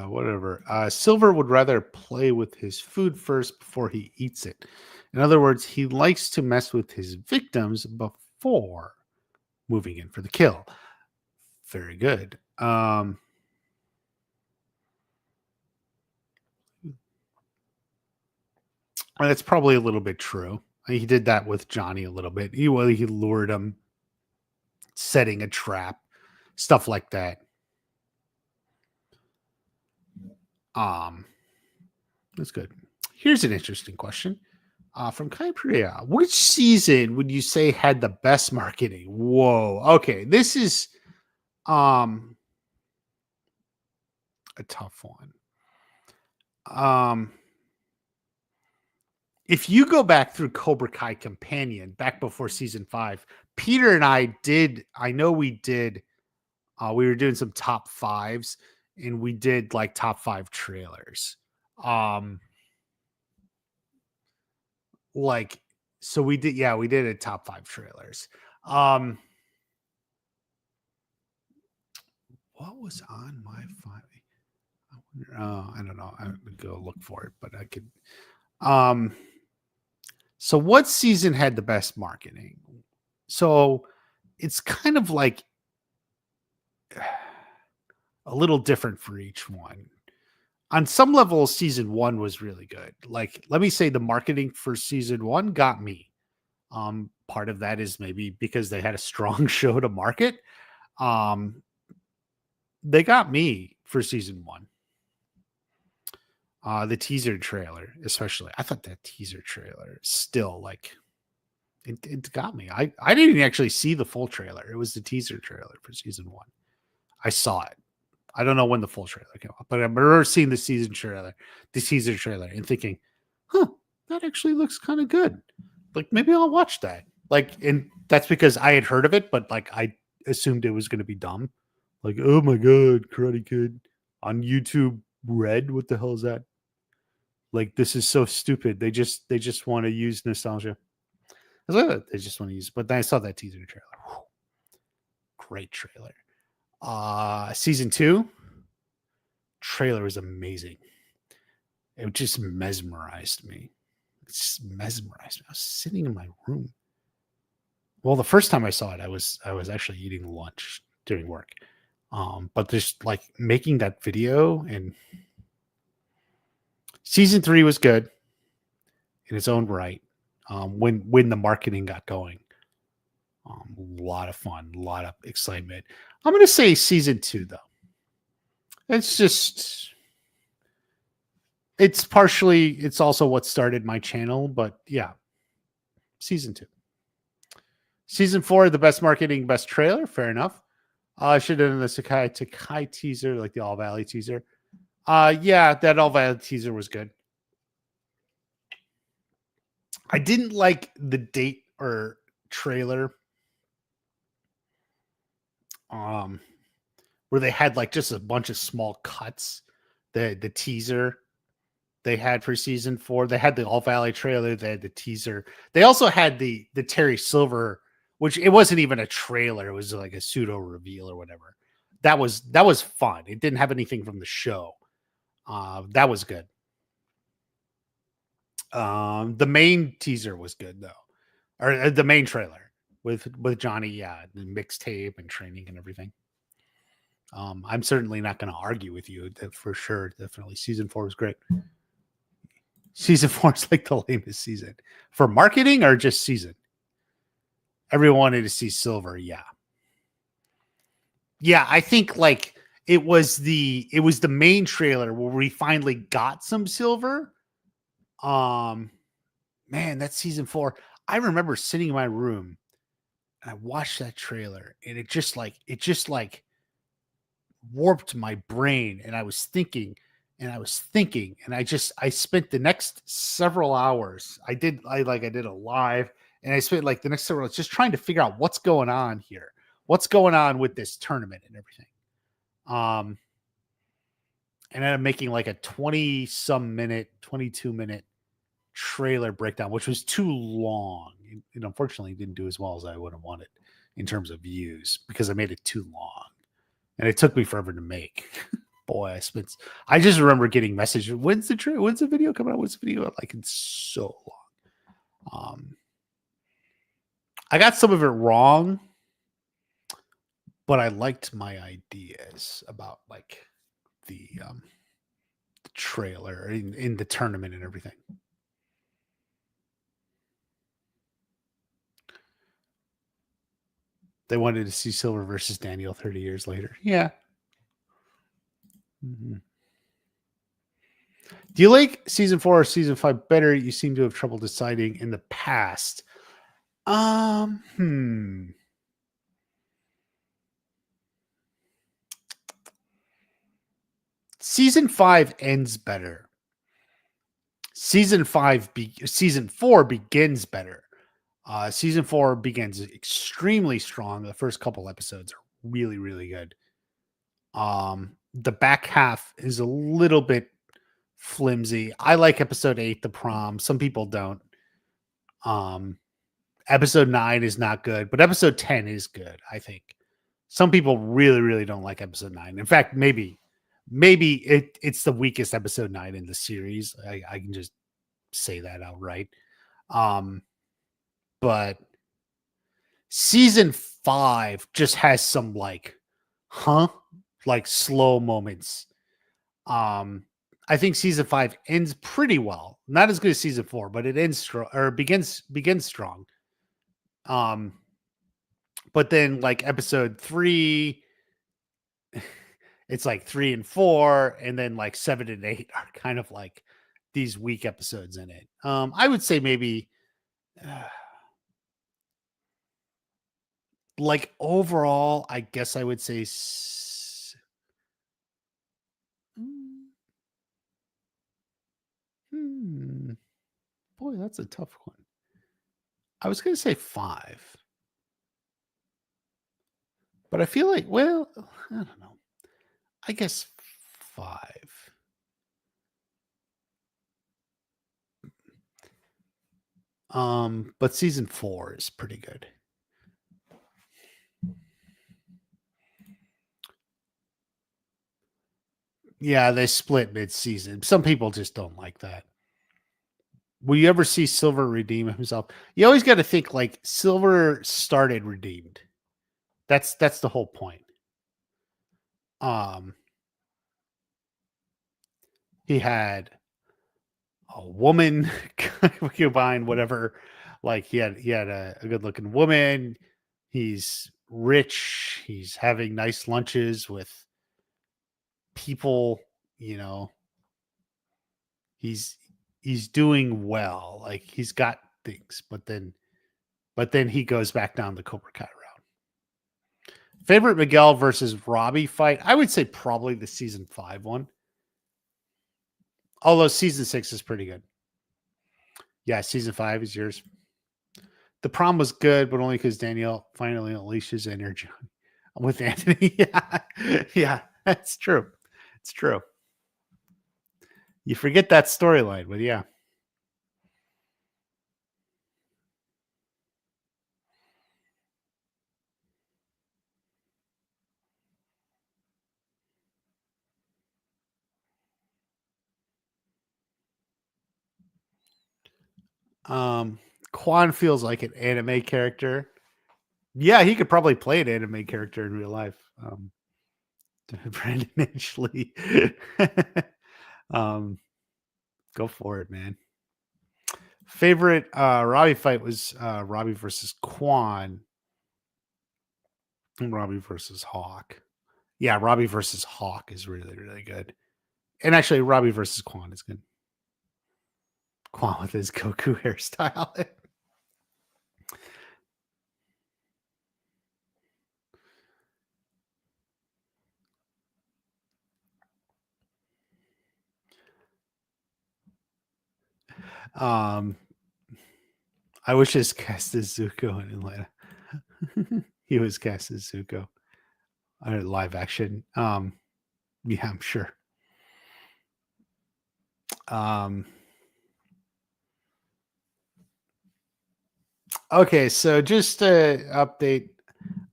Whatever. Silver would rather play with his food first before he eats it. In other words, he likes to mess with his victims before moving in for the kill. Very good. That's probably a little bit true. He did that with Johnny a little bit. He lured him, setting a trap, stuff like that. That's good. Here's an interesting question from Kai Priya. Which season would you say had the best marketing? Whoa. Okay, this is a tough one. If you go back through Cobra Kai Companion back before season 5, Peter and I know we did, we were doing some top 5s and we did like top 5 trailers. So we did a top 5 trailers. What was on my 5? I don't know. I would go look for it, but I could. So what season had the best marketing? So it's kind of like a little different for each one. On some level, season 1 was really good. Like, let me say the marketing for season 1 got me. Part of that is maybe because they had a strong show to market. They got me for season 1. The teaser trailer, especially. I thought that teaser trailer still like it got me. I didn't actually see the full trailer. It was the teaser trailer for season 1. I saw it. I don't know when the full trailer came out, but I remember seeing the teaser trailer, and thinking, that actually looks kind of good. Like, maybe I'll watch that. Like, and that's because I had heard of it, but like I assumed it was going to be dumb. Like, oh my God, Karate Kid on YouTube Red. What the hell is that? Like, this is so stupid. They just want to use nostalgia. They just want to use, but then I saw that teaser trailer. Whew. Great trailer. Season 2 trailer was amazing. It just mesmerized me. I was sitting in my room. Well, the first time I saw it, I was actually eating lunch during work. But just like making that video, and season 3 was good in its own right. When the marketing got going, a lot of fun, a lot of excitement. I'm going to say season 2 though. It's also what started my channel, but yeah, season 2. Season 4, the best marketing, best trailer. Fair enough. I should have done the Sakai teaser, like the All Valley teaser. Yeah, that All Valley teaser was good. I didn't like the date or trailer where they had like just a bunch of small cuts. The teaser they had for season 4. They had the All Valley trailer. They had the teaser. They also had the Terry Silver, which it wasn't even a trailer. It was like a pseudo reveal or whatever. That was fun. It didn't have anything from the show. That was good. The main teaser was good though, or the main trailer with Johnny, yeah, the mixtape and training and everything. I'm certainly not going to argue with you that for sure. Definitely, season 4 was great. Season 4 is like the lamest season for marketing or just season. Everyone wanted to see Silver, yeah. I think like it was the main trailer where we finally got some Silver. Man, that's season 4. I remember sitting in my room and I watched that trailer and it just warped my brain, and I was thinking and I spent the next several hours. I did a live And I spent like the next several months just trying to figure out what's going on here, what's going on with this tournament and everything. And ended up making like a 22-minute trailer breakdown, which was too long. It unfortunately didn't do as well as I would have wanted in terms of views because I made it too long. And it took me forever to make. Boy, I just remember getting messages. When's the video coming out? When's the video out? Like, it's so long. I got some of it wrong, but I liked my ideas about like the trailer in the tournament and everything. They wanted to see Silver versus Daniel 30 years later. Yeah. Mm-hmm. Do you like season 4 or season 5 better? You seem to have trouble deciding in the past. Season 5 ends better. Season 4 begins better. Season 4 begins extremely strong. The first couple episodes are really, really good. The back half is a little bit flimsy. I like episode 8, the prom. Some people don't. Episode 9 is not good, but episode 10 is good, I think. Some people really, really don't like episode 9. In fact, maybe it's the weakest episode 9 in the series. I can just say that outright. But season 5 just has some like slow moments. I think season 5 ends pretty well. Not as good as season 4, but it ends strong or begins strong. But then like episode 3, it's like 3 and 4, and then like 7 and 8 are kind of like these weak episodes in it. I would say maybe like overall, I guess I would say boy, that's a tough one. I was going to say 5. But I feel like, well, I don't know. I guess 5. But season 4 is pretty good. Yeah, they split mid-season. Some people just don't like that. Will you ever see Silver redeem himself? You always got to think like Silver started redeemed. That's the whole point. He had a woman concubine, whatever. Like he had a good looking woman. He's rich. He's having nice lunches with people. You know, he's doing well. Like he's got things, but then he goes back down the Cobra Kai route. Favorite Miguel versus Robbie fight? I would say probably the season 5 one. Although season 6 is pretty good. Yeah, season 5 is yours. The prom was good, but only because Danielle finally unleashes energy with Anthony. Yeah, that's true. It's true. You forget that storyline, but yeah. Quan feels like an anime character. Yeah, he could probably play an anime character in real life. Brandon Ashley. Go for it, man. Favorite Robbie fight was Robbie versus Quan. And Robbie versus Hawk. Yeah, Robbie versus Hawk is really, really good. And actually, Robbie versus Quan is good. Quan with his Goku hairstyle. I wish his cast as Zuko in Atlanta. He was cast as Zuko. Live action. Yeah, I'm sure. Okay, so just to update,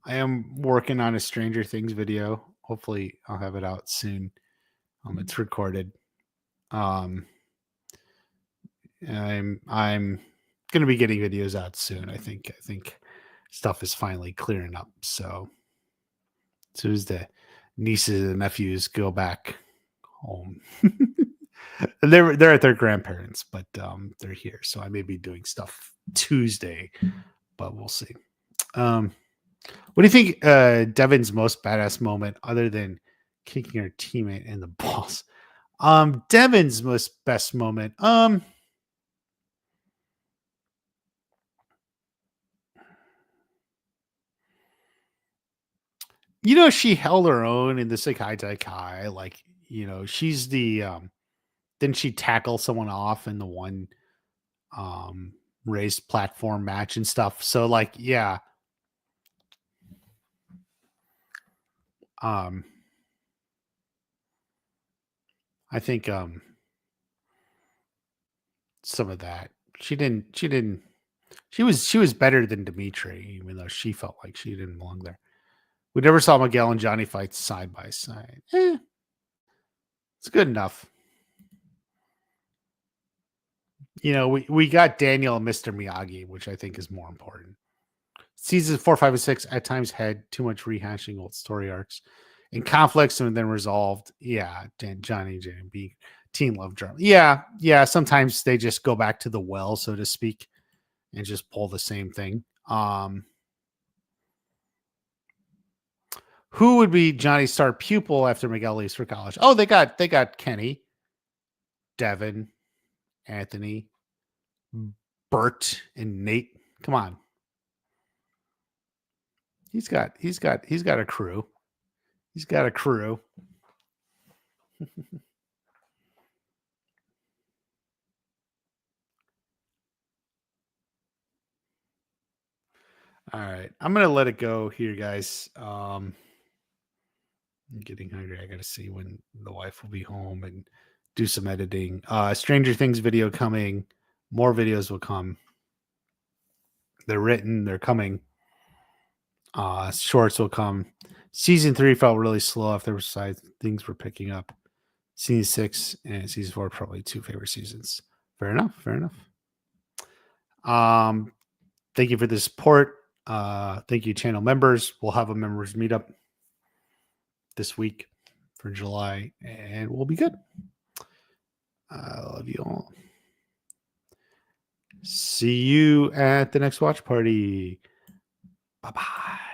I am working on a Stranger Things video. Hopefully, I'll have it out soon. It's recorded. I'm gonna be getting videos out soon. I think stuff is finally clearing up. So as soon as the nieces and nephews go back home, they're at their grandparents, but they're here. So I may be doing stuff Tuesday, but we'll see. What do you think Devin's most badass moment, other than kicking her teammate in the balls? Devin's most best moment. She held her own in the Sekai Taikai. Like, she's the didn't she tackle someone off in the one raised platform match and stuff? So like, yeah. I think some of that. She was better than Dimitri, even though she felt like she didn't belong there. We never saw Miguel and Johnny fight side by side. It's good enough. We got Daniel and Mr. Miyagi, which I think is more important. Seasons 4, 5, and 6 at times had too much rehashing old story arcs and conflicts and then resolved. Yeah, Johnny J&B, teen love drama. Yeah. Sometimes they just go back to the well, so to speak, and just pull the same thing. Who would be Johnny's star pupil after Miguel leaves for college? Oh, they got Kenny, Devin, Anthony, Bert, and Nate. Come on. He's got a crew. He's got a crew. All right. I'm gonna let it go here, guys. I'm getting hungry. I gotta see when the wife will be home and do some editing. Stranger Things video coming. More videos will come. They're written, they're coming. Shorts will come. Season 3 felt really slow after things were picking up. Season 6 and season 4 are probably 2 favorite seasons. Fair enough. Thank you for the support. Thank you, channel members. We'll have a members meetup this week for July, and we'll be good. I love you all. See you at the next watch party. Bye-bye.